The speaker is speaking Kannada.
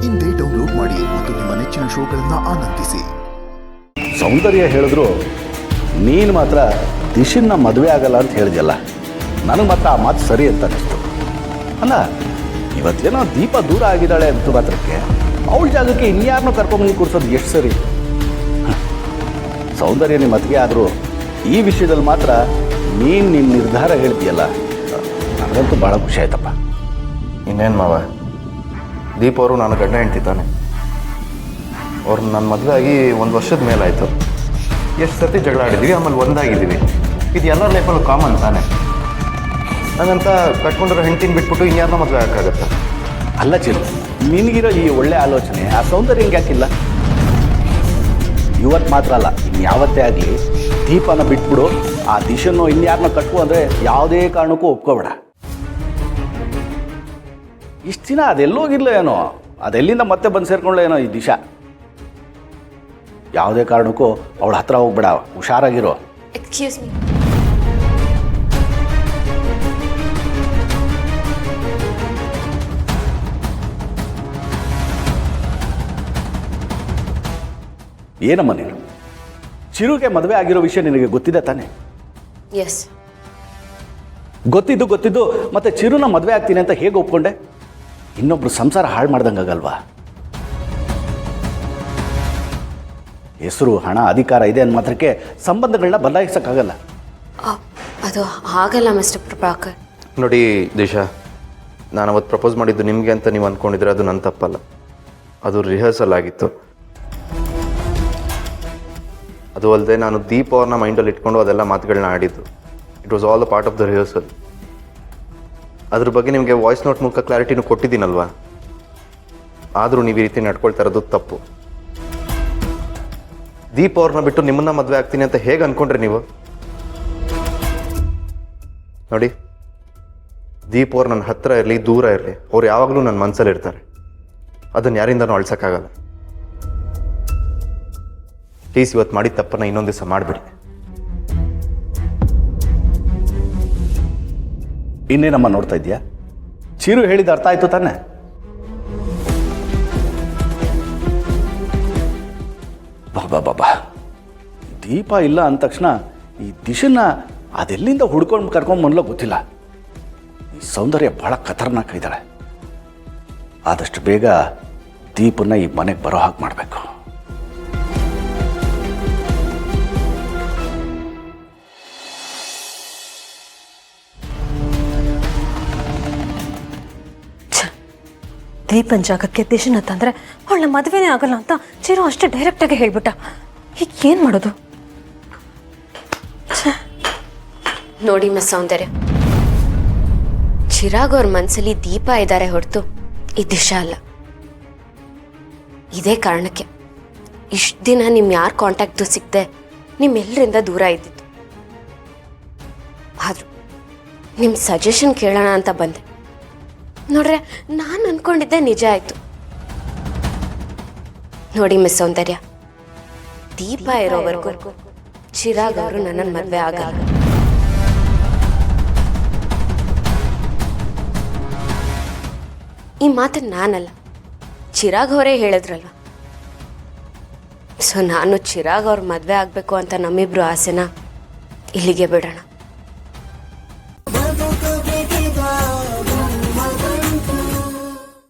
ಇಂದೇ ಡೌನ್ಲೋಡ್ ಮಾಡಿ ಮತ್ತು ನಿಮ್ಮ ನೆಚ್ಚಿನ ಶೋಗಳನ್ನು ಆನಂದಿಸಿ. ಸೌಂದರ್ಯ ಹೇಳಿದ್ರು ನೀನು ಮಾತ್ರ ದಿಶನ್ನ ಮದುವೆ ಆಗಲ್ಲ ಅಂತ ಹೇಳಿದೆಯಲ್ಲ, ನನಗೆ ಮಾತ್ರ ಆ ಮಾತು ಸರಿ ಅಂತ ಅನಿಸ್ತು. ಅಲ್ಲ, ಇವತ್ತೇನೋ ದೀಪ ದೂರ ಆಗಿದ್ದಾಳೆ ಅಂತ ಮಾತ್ರಕ್ಕೆ ಅವಳ ಜಾಗಕ್ಕೆ ಇನ್ಯಾರನ್ನೂ ಕರ್ಕೊಂಬಂದು ಕೂರಿಸೋದು ಎಷ್ಟು ಸರಿ? ಸೌಂದರ್ಯ ನಿಮ್ಮ ಮತ್ತಿಗೆ ಆದರೂ ಈ ವಿಷಯದಲ್ಲಿ ಮಾತ್ರ ನೀನು ನಿನ್ನ ನಿರ್ಧಾರ ಹೇಳ್ತೀಯಲ್ಲ, ನನಗಂತೂ ಭಾಳ ಖುಷಿ ಆಯ್ತಪ್ಪ. ಇನ್ನೇನು ಮಾವ, ದೀಪ ಅವರು ನಾನು ಗಂಡ ಹೆಂಡ್ತಿ ತಾನೆ. ಅವ್ರು ನನ್ನ ಮದುವೆ ಆಗಿ 1 ವರ್ಷದ ಮೇಲಾಯಿತು. ಎಷ್ಟು ಸತಿ ಜಗಳ ಆಡಿದ್ದೀವಿ, ಆಮೇಲೆ ಒಂದಾಗಿದ್ದೀವಿ. ಇದು ಎಲ್ಲರ ಲೈಫಲ್ಲೂ ಕಾಮನ್ ತಾನೆ. ಹಾಗಂತ ಕಟ್ಕೊಂಡಿರೋ ಹೆಂಡ್ತಿನ ಬಿಟ್ಬಿಟ್ಟು ಇನ್ಯಾರನ್ನ ಮದುವೆ ಆಗೋಕ್ಕಾಗತ್ತಾ? ಅಲ್ಲ ಚಿರು, ನಿನಗಿರೋ ಈ ಒಳ್ಳೆ ಆಲೋಚನೆ ಆ ಸೌಂದರ್ಯ ಹಿಂಗೆ ಯಾಕಿಲ್ಲ? ಇವತ್ತು ಮಾತ್ರ ಅಲ್ಲ, ಇನ್ಯಾವತ್ತೇ ಆಗಲಿ ದೀಪನ ಬಿಟ್ಬಿಡು, ಆ ದಿಶನ್ನು ಇನ್ಯಾರನ್ನ ಕಟ್ಕು ಅಂದರೆ ಯಾವುದೇ ಕಾರಣಕ್ಕೂ ಒಪ್ಕೋಬೇಡ. ಇಷ್ಟು ದಿನ ಅದೆಲ್ಲೋಗಿರ್ಲೋ ಏನೋ, ಅದೆಲ್ಲಿಂದ ಮತ್ತೆ ಬಂದು ಸೇರ್ಕೊಳ್ಳೋ ಏನೋ ಈ ದಿಶಾ. ಯಾವುದೇ ಕಾರಣಕ್ಕೂ ಅವಳ ಹತ್ರ ಹೋಗ್ಬೇಡ, ಹುಷಾರಾಗಿರೋ. Excuse me. ಏನಮ್ಮ ನೀನು? ಚಿರುಗೆ ಮದುವೆ ಆಗಿರೋ ವಿಷಯ ನಿನಗೆ ಗೊತ್ತಿದೆ ತಾನೆ? ಎಸ್. ಗೊತ್ತಿದ್ದು ಮತ್ತೆ ಚಿರುನ ಮದುವೆ ಆಗ್ತೀನಿ ಅಂತ ಹೇಗೆ ಒಪ್ಕೊಂಡೆ? ಇನ್ನೊಬ್ರು ಸಂಸಾರ ಹಾಳು ಮಾಡ್ದಂಗಾಗಲ್ವಾ? ಹೆಸರು, ಹಣ, ಅಧಿಕಾರ ಇದೆ ಅಂದ ಮಾತ್ರಕ್ಕೆ ಸಂಬಂಧಗಳನ್ನ ಬದಲಾಯಿಸೋಕ್ಕಾಗಲ್ಲ. ಅದು ಹಾಗಲ್ಲ ಮಿಸ್ಟರ್ ಪ್ರಭಾಕರ್. ನೋಡಿ ದಿಶಾ, ನಾನು ಅವತ್ತು ಪ್ರಪೋಸ್ ಮಾಡಿದ್ದು ನಿಮಗೆ ಅಂತ ನೀವು ಅಂದ್ಕೊಂಡಿದ್ರೆ ಅದು ನನ್ನ ತಪ್ಪಲ್ಲ. ಅದು ರಿಹರ್ಸಲ್ ಆಗಿತ್ತು. ಅದು ಅಲ್ಲದೆ ನಾನು ದೀಪ ಅವ್ರನ್ನ ಮೈಂಡಲ್ಲಿ ಇಟ್ಕೊಂಡು ಅದೆಲ್ಲ ಮಾತುಗಳನ್ನ ಆಡಿದ್ದು. It was all a part of the rehearsal. ಅದ್ರ ಬಗ್ಗೆ ನಿಮಗೆ ವಾಯ್ಸ್ ನೋಟ್ ಮೂಲಕ ಕ್ಲಾರಿಟಿನೂ ಕೊಟ್ಟಿದ್ದೀನಲ್ವಾ? ಆದರೂ ನೀವು ಈ ರೀತಿ ನಡ್ಕೊಳ್ತಾ ಇರೋದು ತಪ್ಪು. ದೀಪ ಅವ್ರನ್ನ ಬಿಟ್ಟು ನಿಮ್ಮನ್ನ ಮದುವೆ ಆಗ್ತೀನಿ ಅಂತ ಹೇಗೆ ಅಂದ್ಕೊಂಡ್ರಿ ನೀವು? ನೋಡಿ, ದೀಪ ಅವ್ರು ನನ್ನ ಹತ್ರ ಇರಲಿ ದೂರ ಇರಲಿ, ಅವ್ರು ಯಾವಾಗಲೂ ನನ್ನ ಮನಸ್ಸಲ್ಲಿ ಇರ್ತಾರೆ. ಅದನ್ನು ಯಾರಿಂದನೂ ಅಳ್ಸೋಕ್ಕಾಗಲ್ಲ. ಪ್ಲೀಸ್ ಇವತ್ತು ಮಾಡಿದ ತಪ್ಪನ್ನ ಇನ್ನೊಂದು ದಿವಸ ಮಾಡಿಬಿಡಿ. ಇನ್ನೇನಮ್ಮ ನೋಡ್ತಾ ಇದೆಯಾ? ಚಿರು ಹೇಳಿದ ಅರ್ಥ ಆಯ್ತು ತಾನೆ? ಬಾಬಾ, ದೀಪ ಇಲ್ಲ ಅಂದ ತಕ್ಷಣ ಈ ದಿಶನ್ನ ಅದೆಲ್ಲಿಂದ ಹುಡ್ಕೊಂಡು ಕರ್ಕೊಂಬನ್ಲೋ ಗೊತ್ತಿಲ್ಲ. ಈ ಸೌಂದರ್ಯ ಬಹಳ ಖತರ್ನಾಕ್ ಇದ್ದಾಳೆ. ಆದಷ್ಟು ಬೇಗ ದೀಪನ್ನ ಈ ಮನೆಗೆ ಬರೋ ಹಾಗೆ ಮಾಡಬೇಕು. ದೀಪನ್ ಜಾಗಕ್ಕೆ ದಿಶನ ತಂದ್ರೆ ಅವಳ ಮದುವೆನೇ ಆಗಲ್ಲ ಅಂತ ಚಿರು ಅಷ್ಟೇ ಡೈರೆಕ್ಟಾಗಿ ಹೇಳ್ಬಿಟ್ಟ. ಈಗ ಏನು ಮಾಡೋದು? ನೋಡಿ ಮಿಸ್ ಸೌಂದರ್ಯ, ಚಿರಾಗ್ ಅವ್ರ ಮನಸ್ಸಲ್ಲಿ ದೀಪ ಇದ್ದಾರೆ ಹೊರತು ಈ ದಿಶಾ ಅಲ್ಲ. ಇದೇ ಕಾರಣಕ್ಕೆ ಇಷ್ಟು ದಿನ ನಿಮ್ಮ ಯಾರ ಕಾಂಟ್ಯಾಕ್ಟು ಸಿಗದೆ ನಿಮ್ಮೆಲ್ಲರಿಂದ ದೂರ ಇದ್ದಿತ್ತು. ಆದರೂ ನಿಮ್ಮ ಸಜೆಷನ್ ಕೇಳೋಣ ಅಂತ ಬಂದೆ. ನೋಡ್ರೆ, ನಾನು ಅನ್ಕೊಂಡಿದ್ದೆ ನಿಜ ಆಯ್ತು. ನೋಡಿ ಮಿಸ್ ಸೌಂದರ್ಯ, ದೀಪ ಇರೋವರೆಗೂ ಚಿರಾಗ್ ಅವರು ನನ್ನನ್ನು ಮದುವೆ ಆಗಲ್ಲ. ಈ ಮಾತನ್ನು ನಾನಲ್ಲ, ಚಿರಾಗ್ ಅವರೇ ಹೇಳಿದ್ರಲ್ವ. ಸೊ ನಾನು ಚಿರಾಗ್ ಅವ್ರ ಮದುವೆ ಆಗಬೇಕು ಅಂತ ನಮ್ಮಿಬ್ರು ಆಸೆನ ಇಲ್ಲಿಗೆ ಬಿಡೋಣ.